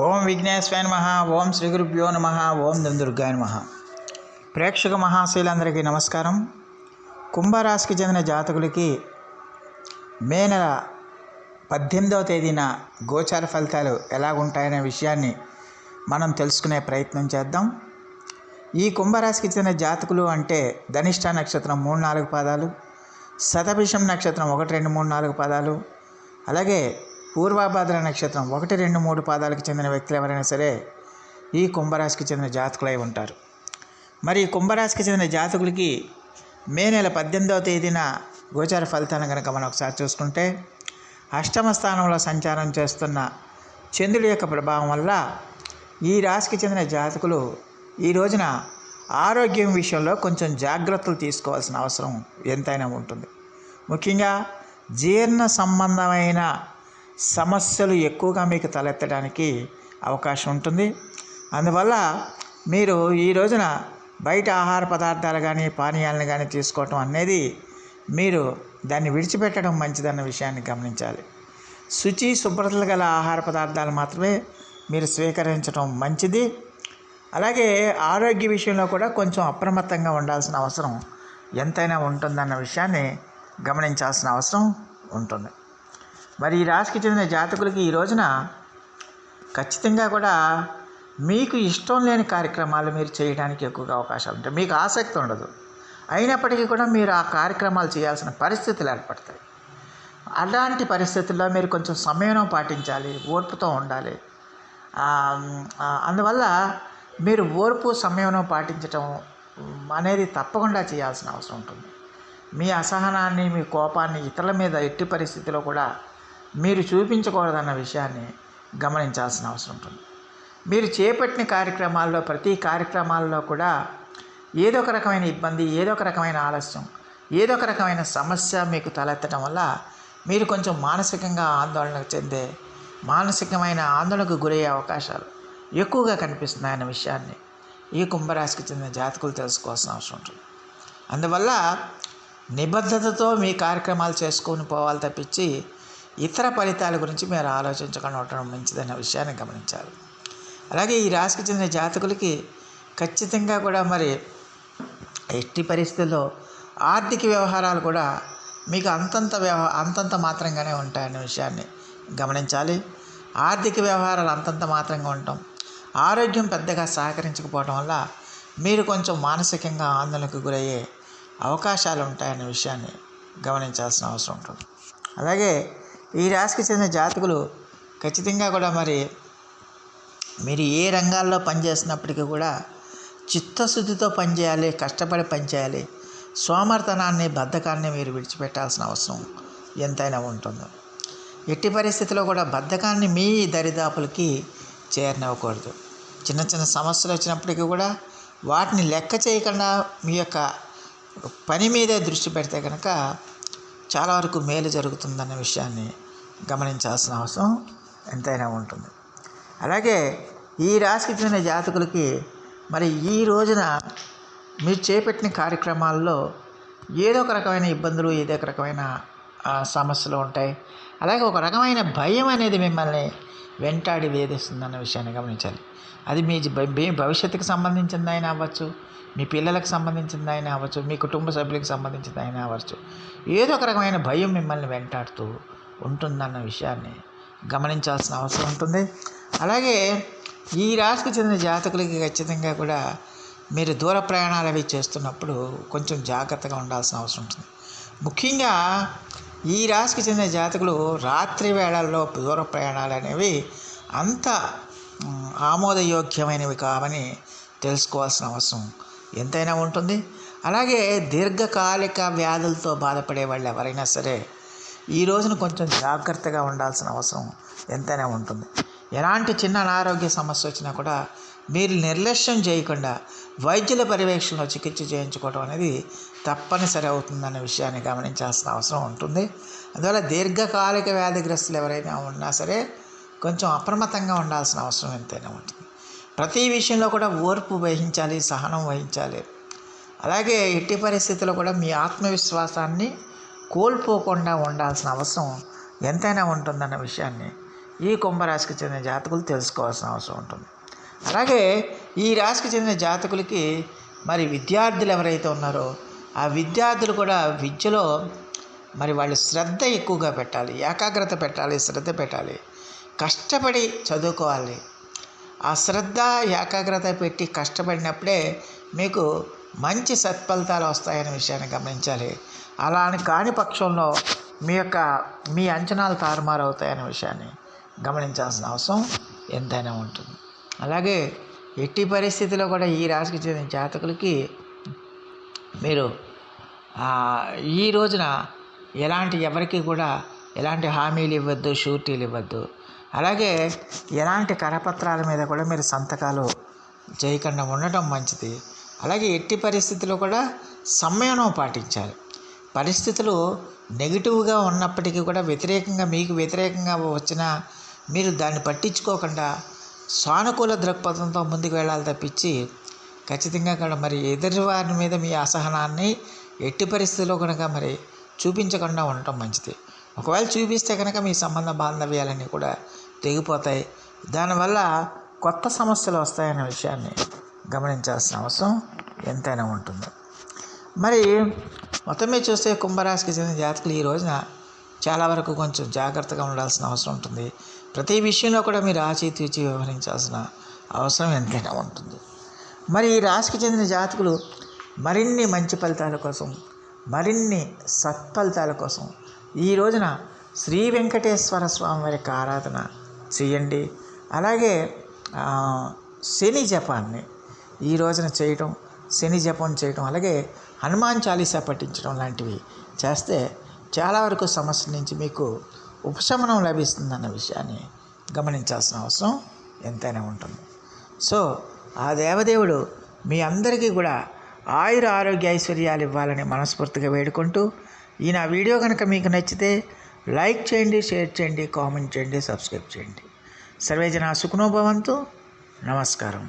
ఓం విఘ్నేశ్వరాయ నమః. ఓం శ్రీ గురుభ్యో నమః. ఓం దుర్గాయ నమః. ప్రేక్షక మహాశీలందరికీ నమస్కారం. కుంభరాశికి చెందిన జాతకులకి మే నెల 18వ తేదీన గోచార ఫలితాలు ఎలాగుంటాయనే విషయాన్ని మనం తెలుసుకునే ప్రయత్నం చేద్దాం. ఈ కుంభరాశికి చెందిన జాతకులు అంటే ధనిష్ట నక్షత్రం 3-4 పాదాలు, శతభిషం నక్షత్రం 1-2-3-4 పాదాలు, అలాగే పూర్వభాద్ర నక్షత్రం 1-2-3 పాదాలకు చెందిన వ్యక్తులు ఎవరైనా సరే ఈ కుంభరాశికి చెందిన జాతకులై ఉంటారు. మరి ఈ కుంభరాశికి చెందిన జాతకులకి మే నెల 18వ తేదీన గోచార ఫలితాలను కనుక మనం ఒకసారి చూసుకుంటే, అష్టమ స్థానంలో సంచారం చేస్తున్న చంద్రుడి యొక్క ప్రభావం వల్ల ఈ రాశికి చెందిన జాతకులు ఈ రోజున ఆరోగ్యం విషయంలో కొంచెం జాగ్రత్తలు తీసుకోవాల్సిన అవసరం ఎంతైనా ఉంటుంది. ముఖ్యంగా జీర్ణ సంబంధమైన సమస్యలు ఎక్కువగా మీకు తలెత్తడానికి అవకాశం ఉంటుంది. అందువల్ల మీరు ఈ రోజున బయట ఆహార పదార్థాలు కానీ పానీయాలను కానీ తీసుకోవటం అనేది మీరు దాన్ని విడిచిపెట్టడం మంచిదన్న విషయాన్ని గమనించాలి. శుచి శుభ్రతలు గల ఆహార పదార్థాలు మాత్రమే మీరు స్వీకరించడం మంచిది. అలాగే ఆరోగ్య విషయంలో కూడా కొంచెం అప్రమత్తంగా ఉండాల్సిన అవసరం ఎంతైనా ఉంటుందన్న విషయాన్ని గమనించాల్సిన అవసరం ఉంటుంది. మరి ఈ రాశికి చెందిన జాతకులకి ఈ రోజున ఖచ్చితంగా కూడా మీకు ఇష్టం లేని కార్యక్రమాలు మీరు చేయడానికి ఎక్కువగా అవకాశాలు ఉంటాయి. మీకు ఆసక్తి ఉండదు, అయినప్పటికీ కూడా మీరు ఆ కార్యక్రమాలు చేయాల్సిన పరిస్థితులు ఏర్పడతాయి. అలాంటి పరిస్థితుల్లో మీరు కొంచెం సమయం పాటించాలి, ఓర్పుతో ఉండాలి. అందువల్ల మీరు ఓర్పు సమయం పాటించడం అనేది తప్పకుండా చేయాల్సిన అవసరం ఉంటుంది. మీ అసహనాన్ని, మీ కోపాన్ని ఇతరుల మీద ఎట్టి పరిస్థితిలో కూడా మీరు చూపించకూడదన్న విషయాన్ని గమనించాల్సిన అవసరం ఉంటుంది. మీరు చేపట్టిన కార్యక్రమాల్లో ప్రతి కార్యక్రమాల్లో కూడా ఏదో ఒక రకమైన ఇబ్బంది, ఏదో ఒక రకమైన ఆలస్యం, ఏదో ఒక రకమైన సమస్య మీకు తలెత్తడం వల్ల మీరు కొంచెం మానసికంగా ఆందోళనకు చెందే, మానసికమైన ఆందోళనకు గురయ్యే అవకాశాలు ఎక్కువగా కనిపిస్తున్నాయన్న విషయాన్ని ఈ కుంభరాశికి చెందిన జాతకులు తెలుసుకోవాల్సిన అవసరం ఉంటుంది. అందువల్ల నిబద్ధతతో మీ కార్యక్రమాలు చేసుకొని పోవాలి తప్పించి ఇతర ఫలితాల గురించి మీరు ఆలోచించకుండా ఉండడం మంచిదన్న విషయాన్ని గమనించాలి. అలాగే ఈ రాశికి చెందిన జాతకులకి ఖచ్చితంగా కూడా మరి ఎట్టి పరిస్థితుల్లో ఆర్థిక వ్యవహారాలు కూడా మీకు అంతంత మాత్రంగానే ఉంటాయన్న విషయాన్ని గమనించాలి. ఆర్థిక వ్యవహారాలు అంతంత మాత్రంగా ఉండటం, ఆరోగ్యం పెద్దగా సహకరించకపోవడం వల్ల మీరు కొంచెం మానసికంగా ఆందోళనకు గురయ్యే అవకాశాలు ఉంటాయనే విషయాన్ని గమనించాల్సిన అవసరం ఉంటుంది. అలాగే ఈ రాశికి చెందిన జాతకులు ఖచ్చితంగా కూడా మరి మీరు ఏ రంగాల్లో పనిచేసినప్పటికీ కూడా చిత్తశుద్ధితో పనిచేయాలి, కష్టపడి పనిచేయాలి. సోమర్తనాన్ని, బద్ధకాన్ని మీరు విడిచిపెట్టాల్సిన అవసరం ఎంతైనా ఉంటుంది. ఎట్టి పరిస్థితిలో కూడా బద్ధకాన్ని మీ దరిదాపులకి చేరనివ్వకూడదు. చిన్న చిన్న సమస్యలు వచ్చినప్పటికీ కూడా వాటిని లెక్క చేయకుండా మీ యొక్క పని మీదే దృష్టి పెడితే కనుక చాలా వరకు మేలు జరుగుతుందన్న విషయాన్ని గమనించాల్సిన అవసరం ఎంతైనా ఉంటుంది. అలాగే ఈ రాశికి చెందిన జాతకులకి మరి ఈ రోజున మీరు చేపట్టిన కార్యక్రమాల్లో ఏదో ఒక రకమైన ఇబ్బందులు, ఏదో ఒక రకమైన సమస్యలు ఉంటాయి. అలాగే ఒక రకమైన భయం అనేది మిమ్మల్ని వెంటాడి వేధిస్తుందన్న విషయాన్ని గమనించాలి. అది మీ భవిష్యత్తుకు సంబంధించిందైనా అవ్వచ్చు, మీ పిల్లలకు సంబంధించిందైనా అవ్వచ్చు, మీ కుటుంబ సభ్యులకు సంబంధించిందైనా అవ్వచ్చు. ఏదో ఒక రకమైన భయం మిమ్మల్ని వెంటాడుతూ ఉంటుందన్న విషయాన్ని గమనించాల్సిన అవసరం ఉంటుంది. అలాగే ఈ రాశికి చెందిన జాతకులకి ఖచ్చితంగా కూడా మీరు దూర ప్రయాణాలు అవి చేస్తున్నప్పుడు కొంచెం జాగ్రత్తగా ఉండాల్సిన అవసరం ఉంటుంది. ముఖ్యంగా ఈ రాశికి చెందిన జాతకులు రాత్రి వేళల్లో దూర ప్రయాణాలు అనేవి అంత ఆమోదయోగ్యమైనవి కావని తెలుసుకోవాల్సిన అవసరం ఎంతైనా ఉంటుంది. అలాగే దీర్ఘకాలిక వ్యాధులతో బాధపడే వాళ్ళు ఎవరైనా సరే ఈ రోజున కొంచెం జాగ్రత్తగా ఉండాల్సిన అవసరం ఎంతైనా ఉంటుంది. ఎలాంటి చిన్న అనారోగ్య సమస్య వచ్చినా కూడా మీరు నిర్లక్ష్యం చేయకుండా వైద్యుల పర్యవేక్షణలో చికిత్స చేయించుకోవడం అనేది తప్పనిసరి అవుతుందనే విషయాన్ని గమనించాల్సిన అవసరం ఉంటుంది. అందువల్ల దీర్ఘకాలిక వ్యాధిగ్రస్తులు ఎవరైనా ఉన్నా సరే కొంచెం అప్రమత్తంగా ఉండాల్సిన అవసరం ఎంతైనా ఉంటుంది. ప్రతి విషయంలో కూడా ఓర్పు వహించాలి, సహనం వహించాలి. అలాగే ఎట్టి పరిస్థితుల్లో కూడా మీ ఆత్మవిశ్వాసాన్ని కోల్పోకుండా ఉండాల్సిన అవసరం ఎంతైనా ఉంటుందన్న విషయాన్ని ఈ కుంభరాశికి చెందిన జాతకులు తెలుసుకోవాల్సిన అవసరం ఉంటుంది. అలాగే ఈ రాశికి చెందిన జాతకులకి మరి విద్యార్థులు ఎవరైతే ఉన్నారో ఆ విద్యార్థులు కూడా విద్యలో మరి వాళ్ళు శ్రద్ధ ఎక్కువగా పెట్టాలి, ఏకాగ్రత పెట్టాలి, శ్రద్ధ పెట్టాలి, కష్టపడి చదువుకోవాలి. ఆ శ్రద్ధ ఏకాగ్రత పెట్టి కష్టపడినప్పుడే మీకు మంచి సత్ఫలితాలు వస్తాయనే విషయాన్ని గమనించాలి. అలా అని కాని పక్షంలో మీ అంచనాలు తారుమారు అవుతాయనే విషయాన్ని గమనించాల్సిన అవసరం ఎంతైనా ఉంటుంది. అలాగే ఎట్టి పరిస్థితిలో కూడా ఈ రాశికి చెందిన జాతకులకి మీరు ఈ రోజున ఎవరికి కూడా ఎలాంటి హామీలు ఇవ్వద్దు, షూరిటీలు ఇవ్వద్దు. అలాగే ఎలాంటి కరపత్రాల మీద కూడా మీరు సంతకాలు చేయకుండా ఉండటం మంచిది. అలాగే ఎట్టి పరిస్థితుల్లో కూడా సంయమనం పాటించాలి. పరిస్థితులు నెగిటివ్గా ఉన్నప్పటికీ కూడా మీకు వ్యతిరేకంగా వచ్చినా మీరు దాన్ని పట్టించుకోకుండా సానుకూల దృక్పథంతో ముందుకు వెళ్ళాలి తప్పించి ఖచ్చితంగా కూడా మరి ఎదుటివారి మీద మీ అసహనాన్ని ఎట్టి పరిస్థితుల్లో కనుక మరి చూపించకుండా ఉండటం మంచిది. ఒకవేళ చూపిస్తే కనుక మీ సంబంధ బాంధవ్యాలన్నీ కూడా తెగిపోతాయి. దానివల్ల కొత్త సమస్యలు వస్తాయనే విషయాన్ని గమనించాల్సిన అవసరం ఎంతైనా ఉంటుంది. మరి మొత్తం మీద చూస్తే కుంభరాశికి చెందిన జాతకులు ఈ రోజున చాలా వరకు కొంచెం జాగ్రత్తగా ఉండాల్సిన అవసరం ఉంటుంది. ప్రతి విషయంలో కూడా మీరు ఆచితూచి వ్యవహరించాల్సిన అవసరం ఎంతైనా ఉంటుంది. మరి ఈ రాశికి చెందిన జాతకులు మరిన్ని మంచి ఫలితాల కోసం, మరిన్ని సత్ఫలితాల కోసం ఈ రోజున శ్రీ వెంకటేశ్వర స్వామి వారికి ఆరాధన చేయండి. అలాగే శని జపాన్ని ఈ రోజున చేయటం, శని జపం చేయటం, అలాగే హనుమాన్ చాలీసా పఠించడం లాంటివి చేస్తే చాలా వరకు సమస్యల నుంచి మీకు ఉపశమనం లభిస్తుందన్న విషయాన్ని గమనించాల్సిన అవసరం ఎంతైనా ఉంటుంది. సో ఆ దేవదేవుడు మీ అందరికీ కూడా ఆయుర ఆరోగ్య ఐశ్వర్యాలు ఇవ్వాలని మనస్ఫూర్తిగా వేడుకుంటూ ఈ నా వీడియో కనుక మీకు నచ్చితే లైక్ చేయండి, షేర్ చేయండి, కామెంట్ చేయండి, సబ్స్క్రైబ్ చేయండి. సర్వే జనా సుఖినో భవంతు. నమస్కారం.